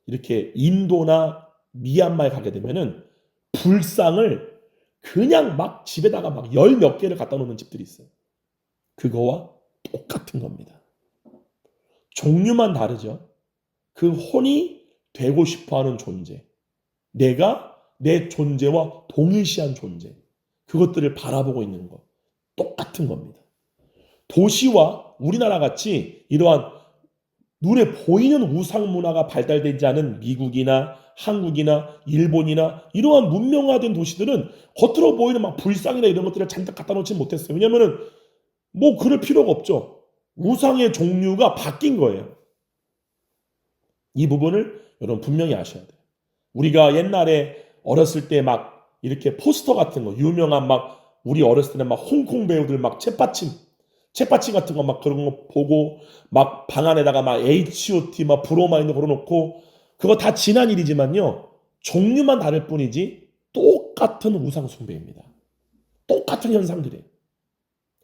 [SPEAKER 1] 이렇게 인도나 미얀마에 가게 되면은 불상을 그냥 막 집에다가 막 열 몇 개를 갖다 놓는 집들이 있어요. 그거와 똑같은 겁니다. 종류만 다르죠. 그 혼이 되고 싶어하는 존재, 내가 내 존재와 동일시한 존재, 그것들을 바라보고 있는 것 똑같은 겁니다. 도시와 우리나라 같이 이러한 눈에 보이는 우상 문화가 발달되지 않은 미국이나 한국이나 일본이나 이러한 문명화된 도시들은 겉으로 보이는 막 불상이나 이런 것들을 잔뜩 갖다 놓지 못했어요. 왜냐면은 뭐 그럴 필요가 없죠. 우상의 종류가 바뀐 거예요. 이 부분을 여러분 분명히 아셔야 돼요. 우리가 옛날에 어렸을 때 막 이렇게 포스터 같은 거 유명한 막 우리 어렸을 때는 막 홍콩 배우들 막 책받침 같은 거 막 그런 거 보고 막 방 안에다가 막 H.O.T 막 브로마이드 걸어놓고 그거 다 지난 일이지만요. 종류만 다를 뿐이지 똑같은 우상 숭배입니다. 똑같은 현상들이에요.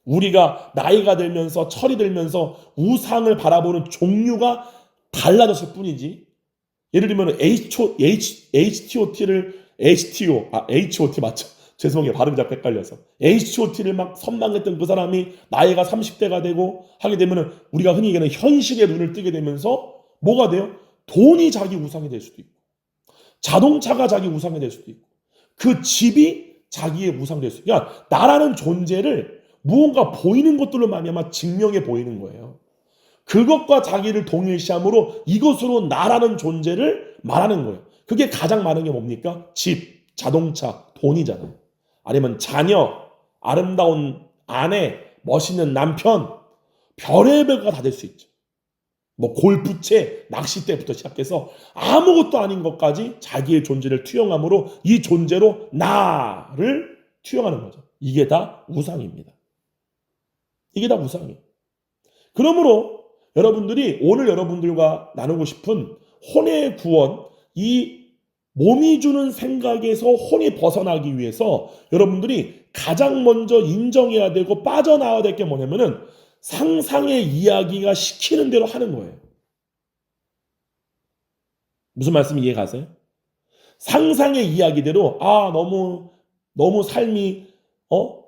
[SPEAKER 1] 우리가 나이가 들면서 철이 들면서 우상을 바라보는 종류가 달라졌을 뿐이지 예를 들면 H.O.T 맞죠? 죄송해요. 발음이 자꾸 헷갈려서. H.O.T를 막 선망했던 그 사람이 나이가 30대가 되고 하게 되면 우리가 흔히 얘기하는 현실의 눈을 뜨게 되면서 뭐가 돼요? 돈이 자기 우상이 될 수도 있고 자동차가 자기 우상이 될 수도 있고 그 집이 자기의 우상이 될 수도 있고 그러니까 나라는 존재를 무언가 보이는 것들로 말미암아 증명해 보이는 거예요. 그것과 자기를 동일시함으로 이것으로 나라는 존재를 말하는 거예요. 그게 가장 많은 게 뭡니까? 집, 자동차, 돈이잖아요. 아니면 자녀, 아름다운 아내, 멋있는 남편, 별의별가 다 될 수 있죠. 뭐 골프채, 낚싯대부터 시작해서 아무것도 아닌 것까지 자기의 존재를 투영함으로 이 존재로 나를 투영하는 거죠. 이게 다 우상입니다. 이게 다 우상이에요. 그러므로 여러분들이 오늘 여러분들과 나누고 싶은 혼의 구원, 이 몸이 주는 생각에서 혼이 벗어나기 위해서 여러분들이 가장 먼저 인정해야 되고 빠져나와야 될 게 뭐냐면은 상상의 이야기가 시키는 대로 하는 거예요. 무슨 말씀 이해가세요? 상상의 이야기대로 너무 삶이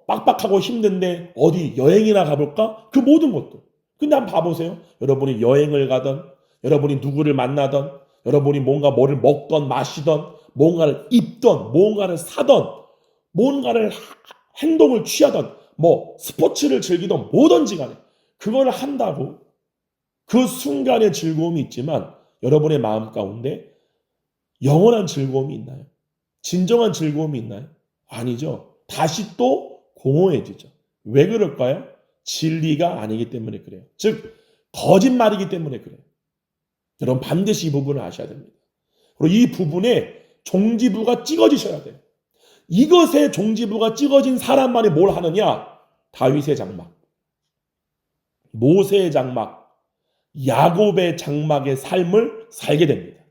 [SPEAKER 1] 빡빡하고 힘든데 어디 여행이나 가볼까? 그 모든 것도. 근데 한번 봐보세요. 여러분이 여행을 가던 여러분이 누구를 만나던 여러분이 뭐를 먹던 마시던 뭔가를 입던 뭔가를 사던 뭔가를 행동을 취하던 뭐 스포츠를 즐기던 뭐든지 간에 그걸 한다고 그 순간의 즐거움이 있지만 여러분의 마음 가운데 영원한 즐거움이 있나요? 진정한 즐거움이 있나요? 아니죠. 다시 또 공허해지죠. 왜 그럴까요? 진리가 아니기 때문에 그래요. 즉 거짓말이기 때문에 그래요. 여러분 반드시 이 부분을 아셔야 됩니다. 그리고 이 부분에 종지부가 찍어지셔야 돼요. 이것에 종지부가 찍어진 사람만이 뭘 하느냐? 다윗의 장막, 모세의 장막, 야곱의 장막의 삶을 살게 됩니다.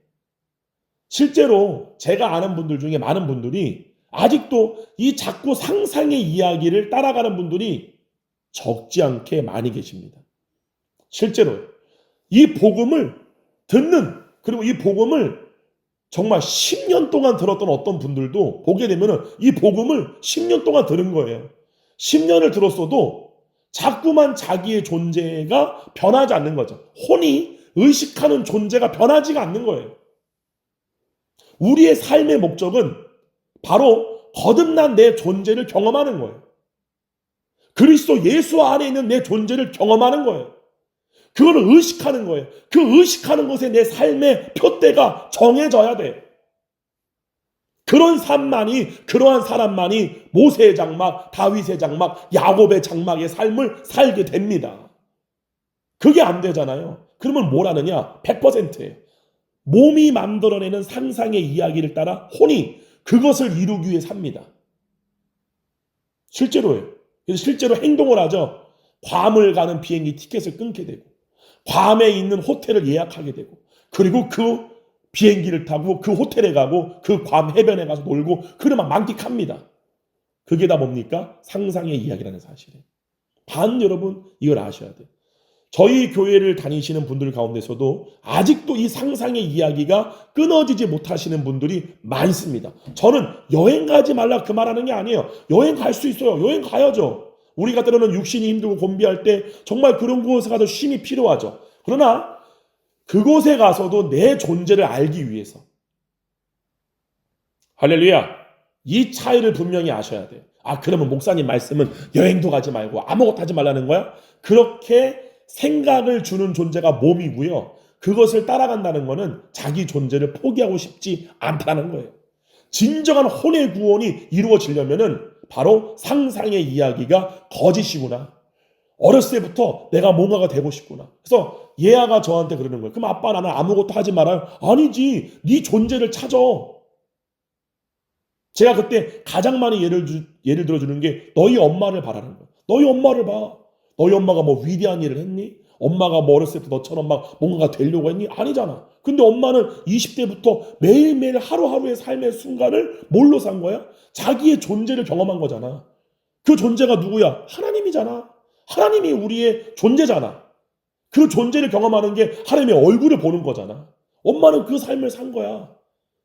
[SPEAKER 1] 실제로 제가 아는 분들 중에 많은 분들이 아직도 이 자꾸 상상의 이야기를 따라가는 분들이 적지 않게 많이 계십니다. 실제로 이 복음을 듣는, 그리고 이 복음을 정말 10년 동안 들었던 어떤 분들도 보게 되면은 이 복음을 10년 동안 들은 거예요. 10년을 들었어도 자꾸만 자기의 존재가 변하지 않는 거죠. 혼이 의식하는 존재가 변하지가 않는 거예요. 우리의 삶의 목적은 바로 거듭난 내 존재를 경험하는 거예요. 그리스도 예수 안에 있는 내 존재를 경험하는 거예요. 그거를 의식하는 거예요. 그 의식하는 것에 내 삶의 표대가 정해져야 돼요. 그런 삶만이, 그러한 사람만이 모세의 장막, 다윗의 장막, 야곱의 장막의 삶을 살게 됩니다. 그게 안 되잖아요. 그러면 뭘 하느냐? 100%예요. 몸이 만들어내는 상상의 이야기를 따라 혼이 그것을 이루기 위해 삽니다. 실제로예요. 그래서 실제로 행동을 하죠. 괌을 가는 비행기 티켓을 끊게 되고, 괌에 있는 호텔을 예약하게 되고, 그리고 그 비행기를 타고 그 호텔에 가고 그 괌 해변에 가서 놀고 그를 막 만끽합니다. 그게 다 뭡니까? 상상의 이야기라는 사실이에요. 여러분 이걸 아셔야 돼요. 저희 교회를 다니시는 분들 가운데서도 아직도 이 상상의 이야기가 끊어지지 못하시는 분들이 많습니다. 저는 여행 가지 말라 그 말하는 게 아니에요. 여행 갈 수 있어요. 여행 가야죠. 우리가 때로는 육신이 힘들고 곤비할 때 정말 그런 곳에 가서 쉼이 필요하죠. 그러나 그곳에 가서도 내 존재를 알기 위해서, 할렐루야, 이 차이를 분명히 아셔야 돼요. 그러면 목사님 말씀은 여행도 가지 말고 아무것도 하지 말라는 거야? 그렇게 생각을 주는 존재가 몸이고요. 그것을 따라간다는 것은 자기 존재를 포기하고 싶지 않다는 거예요. 진정한 혼의 구원이 이루어지려면은 바로 상상의 이야기가 거짓이구나. 어렸을 때부터 내가 뭔가가 되고 싶구나. 그래서 예아가 저한테 그러는 거예요. 그럼 아빠 나는 아무것도 하지 말아요. 아니지. 네 존재를 찾아. 제가 그때 가장 많이 예를 들어주는 게 너희 엄마를 봐라는 거예요. 너희 엄마를 봐. 너희 엄마가 뭐 위대한 일을 했니? 엄마가 뭐 어렸을 때 너처럼 막 뭔가가 되려고 했니? 아니잖아. 근데 엄마는 20대부터 매일매일 하루하루의 삶의 순간을 뭘로 산 거야? 자기의 존재를 경험한 거잖아. 그 존재가 누구야? 하나님이잖아. 하나님이 우리의 존재잖아. 그 존재를 경험하는 게 하나님의 얼굴을 보는 거잖아. 엄마는 그 삶을 산 거야.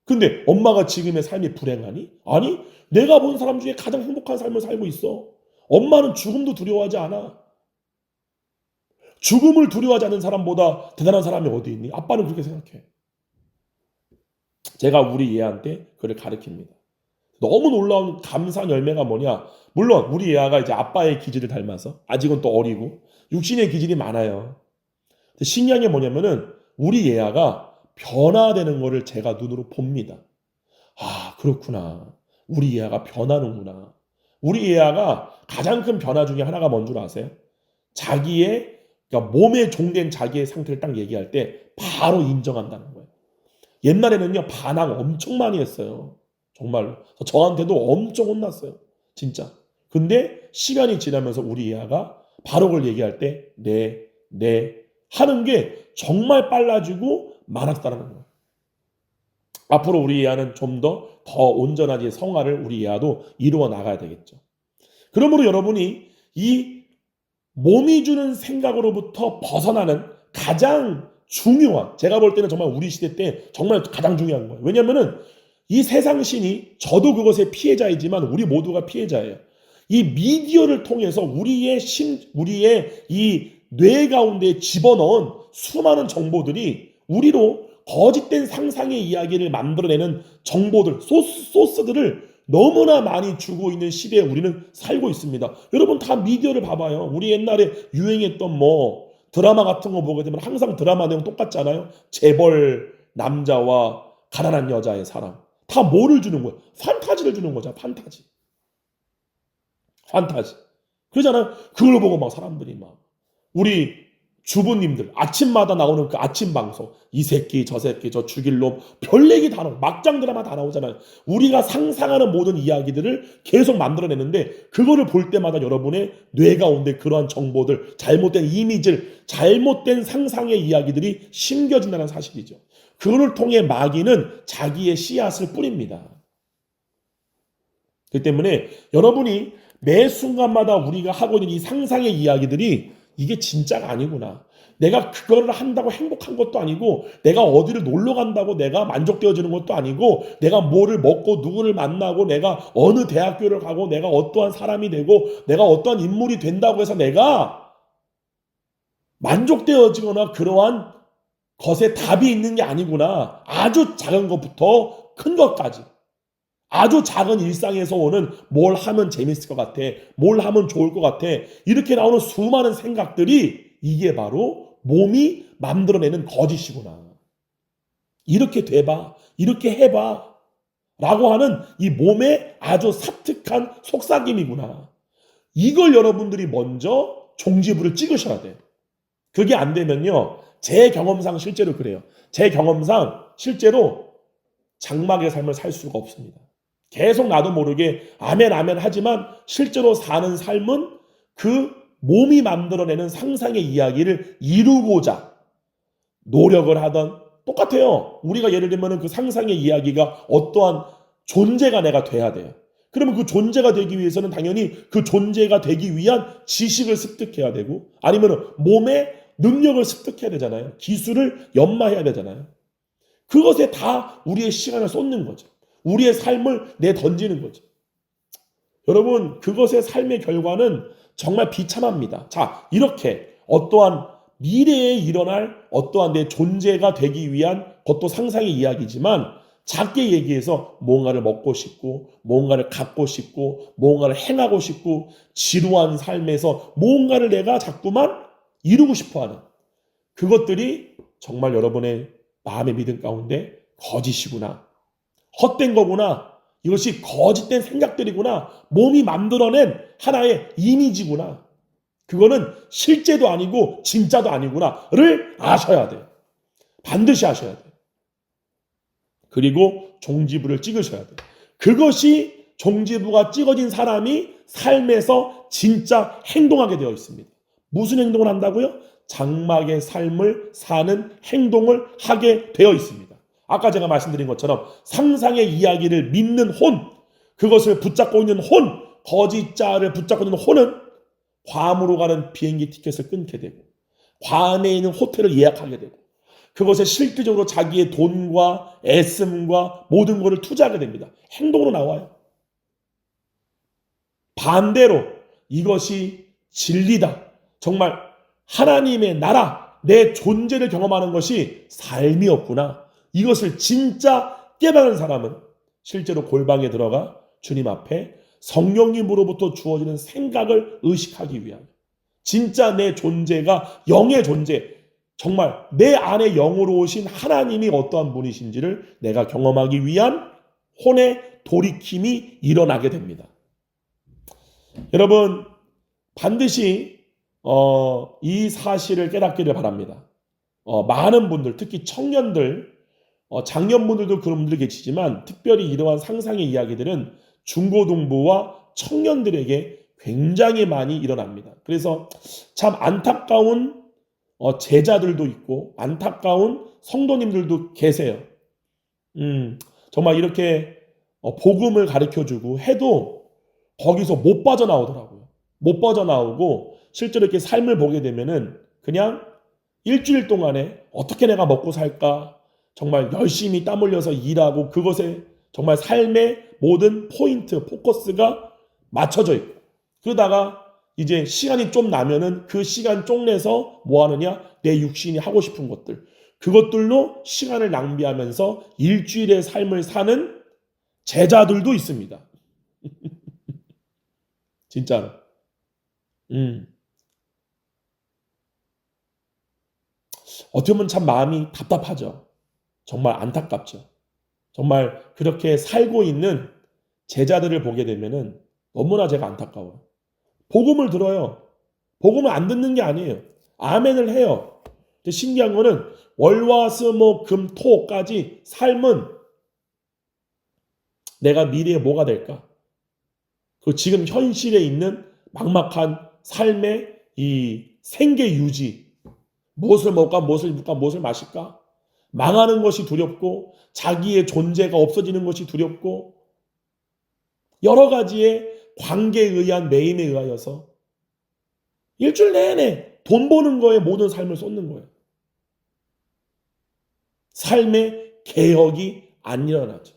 [SPEAKER 1] 근데 엄마가 지금의 삶이 불행하니? 아니, 내가 본 사람 중에 가장 행복한 삶을 살고 있어. 엄마는 죽음도 두려워하지 않아. 죽음을 두려워하지 않는 사람보다 대단한 사람이 어디 있니? 아빠는 그렇게 생각해. 제가 우리 얘한테 그걸 가르칩니다. 너무 놀라운 감사한 열매가 뭐냐? 물론 우리 얘가 이제 아빠의 기질을 닮아서 아직은 또 어리고 육신의 기질이 많아요. 신기한 게 뭐냐면은 우리 얘가 변화되는 거를 제가 눈으로 봅니다. 그렇구나. 우리 얘가 변하는구나. 우리 얘가 가장 큰 변화 중에 하나가 뭔 줄 아세요? 자기의, 그러니까 몸에 종된 자기의 상태를 딱 얘기할 때 바로 인정한다는 거예요. 옛날에는요, 반항 엄청 많이 했어요. 정말로. 저한테도 엄청 혼났어요. 진짜. 근데 시간이 지나면서 우리 얘가 바로 그걸 얘기할 때 네 하는 게 정말 빨라지고 많았다는 거예요. 앞으로 우리 얘는 좀 더 온전한 성화를 우리 얘도 이루어 나가야 되겠죠. 그러므로 여러분이 이 몸이 주는 생각으로부터 벗어나는 가장 중요한, 제가 볼 때는 정말 우리 시대 때 정말 가장 중요한 거예요. 왜냐하면은 이 세상 신이, 저도 그것의 피해자이지만 우리 모두가 피해자예요. 이 미디어를 통해서 우리의 이 뇌 가운데 집어넣은 수많은 정보들이 우리로 거짓된 상상의 이야기를 만들어내는 정보들, 소스들을 너무나 많이 주고 있는 시대에 우리는 살고 있습니다. 여러분 다 미디어를 봐봐요. 우리 옛날에 유행했던 뭐 드라마 같은 거 보게 되면 항상 드라마 내용 똑같잖아요. 재벌 남자와 가난한 여자의 사랑. 다 뭐를 주는 거예요? 판타지를 주는 거죠. 판타지. 그러잖아요. 그걸 보고 막 사람들이 막 우리 주부님들 아침마다 나오는 그 아침 방송, 이 새끼 저 새끼 저 죽일 놈, 별 얘기 다 나오고 막장 드라마 다 나오잖아요. 우리가 상상하는 모든 이야기들을 계속 만들어내는데 그거를 볼 때마다 여러분의 뇌 가운데 그러한 정보들, 잘못된 이미지를, 잘못된 상상의 이야기들이 심겨진다는 사실이죠. 그거를 통해 마귀는 자기의 씨앗을 뿌립니다. 그렇기 때문에 여러분이 매 순간마다 우리가 하고 있는 이 상상의 이야기들이 이게 진짜가 아니구나. 내가 그거를 한다고 행복한 것도 아니고, 내가 어디를 놀러 간다고 내가 만족되어지는 것도 아니고, 내가 뭐를 먹고 누구를 만나고 내가 어느 대학교를 가고 내가 어떠한 사람이 되고 내가 어떠한 인물이 된다고 해서 내가 만족되어지거나 그러한 것에 답이 있는 게 아니구나. 아주 작은 것부터 큰 것까지. 아주 작은 일상에서 오는 뭘 하면 재밌을 것 같아. 뭘 하면 좋을 것 같아. 이렇게 나오는 수많은 생각들이 이게 바로 몸이 만들어내는 거짓이구나. 이렇게 돼봐. 이렇게 해봐. 라고 하는 이 몸의 아주 사특한 속삭임이구나. 이걸 여러분들이 먼저 종지부를 찍으셔야 돼요. 그게 안 되면요. 제 경험상 실제로 그래요. 제 경험상 실제로 장막의 삶을 살 수가 없습니다. 계속 나도 모르게 아멘 아멘 하지만 실제로 사는 삶은 그 몸이 만들어내는 상상의 이야기를 이루고자 노력을 하던 똑같아요. 우리가 예를 들면 그 상상의 이야기가 어떠한 존재가 내가 돼야 돼요. 그러면 그 존재가 되기 위해서는 당연히 그 존재가 되기 위한 지식을 습득해야 되고 아니면 몸의 능력을 습득해야 되잖아요. 기술을 연마해야 되잖아요. 그것에 다 우리의 시간을 쏟는 거죠. 우리의 삶을 내던지는 거죠. 여러분, 그것의 삶의 결과는 정말 비참합니다. 자, 이렇게 어떠한 미래에 일어날 어떠한 내 존재가 되기 위한 것도 상상의 이야기지만 작게 얘기해서 뭔가를 먹고 싶고 뭔가를 갖고 싶고 뭔가를 행하고 싶고 지루한 삶에서 뭔가를 내가 자꾸만 이루고 싶어하는 그것들이 정말 여러분의 마음의 믿음 가운데 거짓이구나. 헛된 거구나. 이것이 거짓된 생각들이구나. 몸이 만들어낸 하나의 이미지구나. 그거는 실제도 아니고 진짜도 아니구나를 아셔야 돼요. 반드시 아셔야 돼요. 그리고 종지부를 찍으셔야 돼요. 그것이 종지부가 찍어진 사람이 삶에서 진짜 행동하게 되어 있습니다. 무슨 행동을 한다고요? 장막의 삶을 사는 행동을 하게 되어 있습니다. 아까 제가 말씀드린 것처럼 상상의 이야기를 믿는 혼, 그것을 붙잡고 있는 혼, 거짓자를 붙잡고 있는 혼은 괌으로 가는 비행기 티켓을 끊게 되고 괌에 있는 호텔을 예약하게 되고 그것에 실질적으로 자기의 돈과 애씀과 모든 것을 투자하게 됩니다. 행동으로 나와요. 반대로 이것이 진리다. 정말 하나님의 나라, 내 존재를 경험하는 것이 삶이었구나. 이것을 진짜 깨달은 사람은 실제로 골방에 들어가 주님 앞에 성령님으로부터 주어지는 생각을 의식하기 위하여 진짜 내 존재가 영의 존재, 정말 내 안에 영으로 오신 하나님이 어떠한 분이신지를 내가 경험하기 위한 혼의 돌이킴이 일어나게 됩니다. 여러분 반드시 이 사실을 깨닫기를 바랍니다. 많은 분들, 특히 청년들, 장년분들도 그런 분들 계시지만 특별히 이러한 상상의 이야기들은 중고등부와 청년들에게 굉장히 많이 일어납니다. 그래서 참 안타까운 제자들도 있고 안타까운 성도님들도 계세요. 정말 이렇게 복음을 가르쳐주고 해도 거기서 못 빠져나오더라고요. 못 빠져나오고 실제로 이렇게 삶을 보게 되면은 그냥 일주일 동안에 어떻게 내가 먹고 살까 정말 열심히 땀 흘려서 일하고 그것에 정말 삶의 모든 포인트, 포커스가 맞춰져 있고 그러다가 이제 시간이 좀 나면은 그 시간 쪽내서 뭐 하느냐? 내 육신이 하고 싶은 것들. 그것들로 시간을 낭비하면서 일주일의 삶을 사는 제자들도 있습니다. 진짜로. 어떻게 보면 참 마음이 답답하죠. 정말 안타깝죠. 정말 그렇게 살고 있는 제자들을 보게 되면은 너무나 제가 안타까워요. 복음을 들어요. 복음을 안 듣는 게 아니에요. 아멘을 해요. 근데 신기한 거는 월화수목금토까지 삶은 내가 미래에 뭐가 될까? 그 지금 현실에 있는 막막한 삶의 이 생계 유지, 무엇을 먹을까, 무엇을 입을까, 무엇을 마실까? 망하는 것이 두렵고 자기의 존재가 없어지는 것이 두렵고 여러 가지의 관계에 의한 매임에 의하여서 일주일 내내 돈 버는 거에 모든 삶을 쏟는 거예요. 삶의 개혁이 안 일어나죠.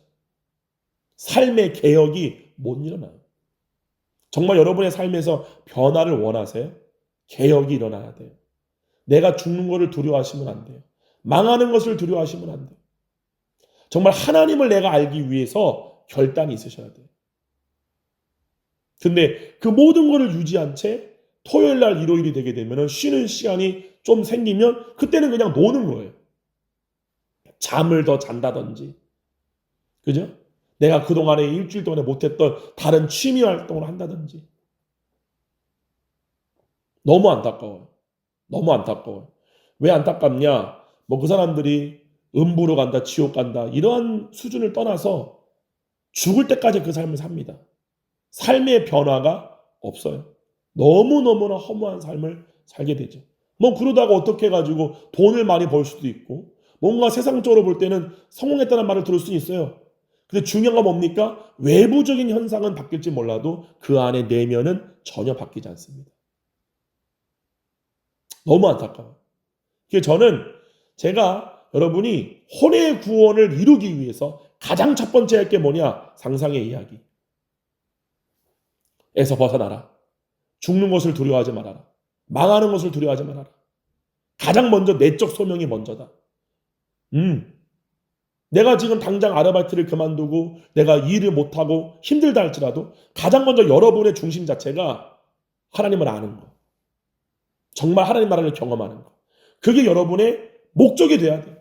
[SPEAKER 1] 삶의 개혁이 못 일어나요. 정말 여러분의 삶에서 변화를 원하세요? 개혁이 일어나야 돼요. 내가 죽는 것을 두려워하시면 안 돼요. 망하는 것을 두려워하시면 안 돼요. 정말 하나님을 내가 알기 위해서 결단이 있으셔야 돼요. 근데 그 모든 것을 유지한 채 토요일 날 일요일이 되게 되면 쉬는 시간이 좀 생기면 그때는 그냥 노는 거예요. 잠을 더 잔다든지. 그죠? 내가 그동안에 일주일 동안에 못했던 다른 취미 활동을 한다든지. 너무 안타까워요. 너무 안타까워요. 왜 안타깝냐? 뭐 그 사람들이 음부로 간다, 지옥 간다 이러한 수준을 떠나서 죽을 때까지 그 삶을 삽니다. 삶의 변화가 없어요. 너무너무나 허무한 삶을 살게 되죠. 뭐 그러다가 어떻게 해가지고 돈을 많이 벌 수도 있고 뭔가 세상적으로 볼 때는 성공했다는 말을 들을 수 있어요. 근데 중요한 건 뭡니까? 외부적인 현상은 바뀔지 몰라도 그 안에 내면은 전혀 바뀌지 않습니다. 너무 안타까워요. 그래서 저는 제가 여러분이 혼의 구원을 이루기 위해서 가장 첫 번째 할 게 뭐냐? 상상의 이야기. 에서 벗어나라. 죽는 것을 두려워하지 말아라. 망하는 것을 두려워하지 말아라. 가장 먼저 내적 소명이 먼저다. 내가 지금 당장 아르바이트를 그만두고 내가 일을 못하고 힘들다 할지라도 가장 먼저 여러분의 중심 자체가 하나님을 아는 거. 정말 하나님 나라를 경험하는 거. 그게 여러분의 목적이 돼야 돼요.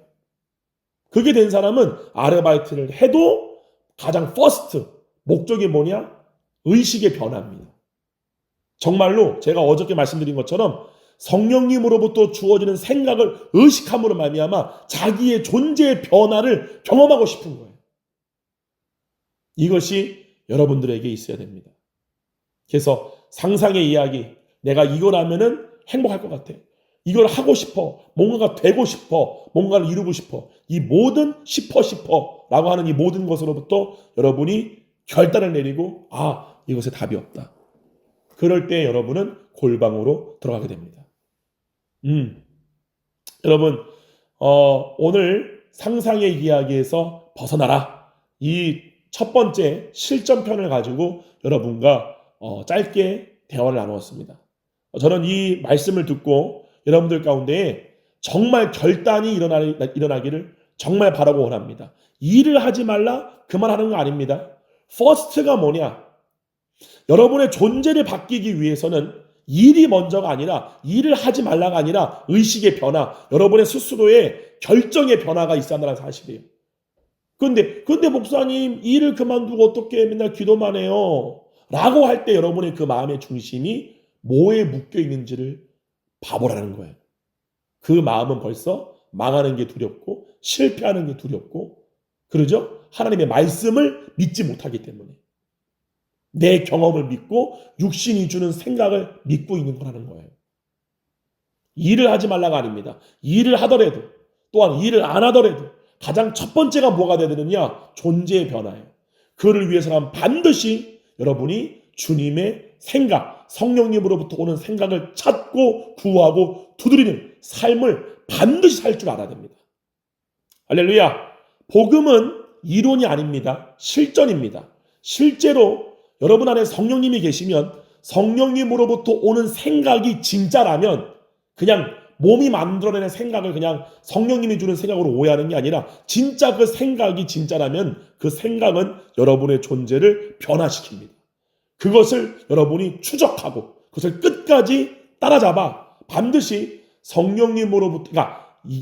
[SPEAKER 1] 그게 된 사람은 아르바이트를 해도 가장 퍼스트 목적이 뭐냐? 의식의 변화입니다. 정말로 제가 어저께 말씀드린 것처럼 성령님으로부터 주어지는 생각을 의식함으로 말미암아 자기의 존재의 변화를 경험하고 싶은 거예요. 이것이 여러분들에게 있어야 됩니다. 그래서 상상의 이야기, 내가 이걸 하면은 행복할 것 같아. 이걸 하고 싶어. 뭔가가 되고 싶어. 뭔가를 이루고 싶어. 이 모든 싶어라고 하는 이 모든 것으로부터 여러분이 결단을 내리고 이것에 답이 없다. 그럴 때 여러분은 골방으로 들어가게 됩니다. 여러분 오늘 상상의 이야기에서 벗어나라. 이 첫 번째 실전편을 가지고 여러분과 짧게 대화를 나누었습니다. 저는 이 말씀을 듣고 여러분들 가운데 정말 결단이 일어나기를 정말 바라고 원합니다. 일을 하지 말라 그 말 하는 거 아닙니다. 퍼스트가 뭐냐? 여러분의 존재를 바뀌기 위해서는 일이 먼저가 아니라 일을 하지 말라가 아니라 의식의 변화, 여러분의 스스로의 결정의 변화가 있어야 한다는 사실이에요. 근데 목사님 일을 그만두고 어떻게 맨날 기도만 해요? 라고 할 때 여러분의 그 마음의 중심이 뭐에 묶여 있는지를 봐보라는 거예요. 그 마음은 벌써 망하는 게 두렵고 실패하는 게 두렵고 그러죠? 하나님의 말씀을 믿지 못하기 때문에 내 경험을 믿고 육신이 주는 생각을 믿고 있는 거라는 거예요. 일을 하지 말라가 아닙니다. 일을 하더라도 또한 일을 안 하더라도 가장 첫 번째가 뭐가 되야 되느냐? 존재의 변화예요. 그를 위해서는 반드시 여러분이 주님의 생각, 성령님으로부터 오는 생각을 찾고 구하고 두드리는 삶을 반드시 살 줄 알아야 됩니다. 할렐루야. 복음은 이론이 아닙니다. 실전입니다. 실제로 여러분 안에 성령님이 계시면 성령님으로부터 오는 생각이 진짜라면 그냥 몸이 만들어내는 생각을 그냥 성령님이 주는 생각으로 오해하는 게 아니라 진짜 그 생각이 진짜라면 그 생각은 여러분의 존재를 변화시킵니다. 그것을 여러분이 추적하고 그것을 끝까지 따라잡아 반드시 성령님으로부터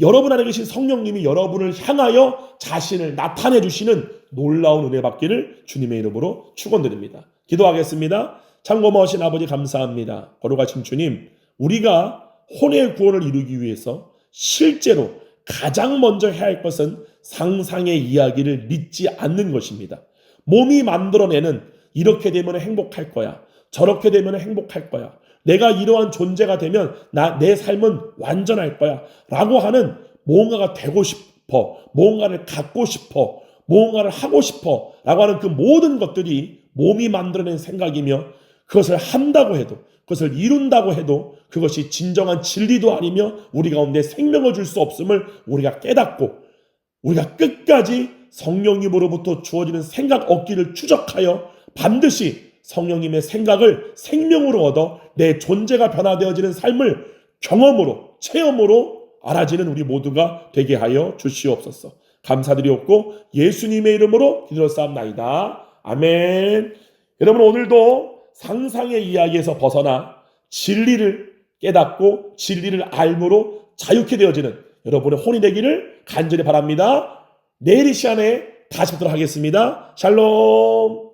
[SPEAKER 1] 여러분 안에 계신 성령님이 여러분을 향하여 자신을 나타내 주시는 놀라운 은혜 받기를 주님의 이름으로 축원드립니다. 기도하겠습니다. 참 고마우신 아버지 감사합니다. 거룩하신 주님, 우리가 혼의 구원을 이루기 위해서 실제로 가장 먼저 해야 할 것은 상상의 이야기를 믿지 않는 것입니다. 몸이 만들어내는 이렇게 되면 행복할 거야. 저렇게 되면 행복할 거야. 내가 이러한 존재가 되면 내 삶은 완전할 거야. 라고 하는 뭔가가 되고 싶어. 뭔가를 갖고 싶어. 뭔가를 하고 싶어. 라고 하는 그 모든 것들이 몸이 만들어낸 생각이며 그것을 한다고 해도, 그것을 이룬다고 해도 그것이 진정한 진리도 아니며 우리 가운데 생명을 줄 수 없음을 우리가 깨닫고, 우리가 끝까지 성령님으로부터 주어지는 생각 얻기를 추적하여 반드시 성령님의 생각을 생명으로 얻어 내 존재가 변화되어지는 삶을 경험으로, 체험으로 알아지는 우리 모두가 되게 하여 주시옵소서. 감사드리옵고 예수님의 이름으로 기도했사옵나이다. 아멘. 여러분, 오늘도 상상의 이야기에서 벗어나 진리를 깨닫고 진리를 알므로 자유케 되어지는 여러분의 혼이 되기를 간절히 바랍니다. 내일 이 시간에 다시 뵙도록 하겠습니다. 샬롬.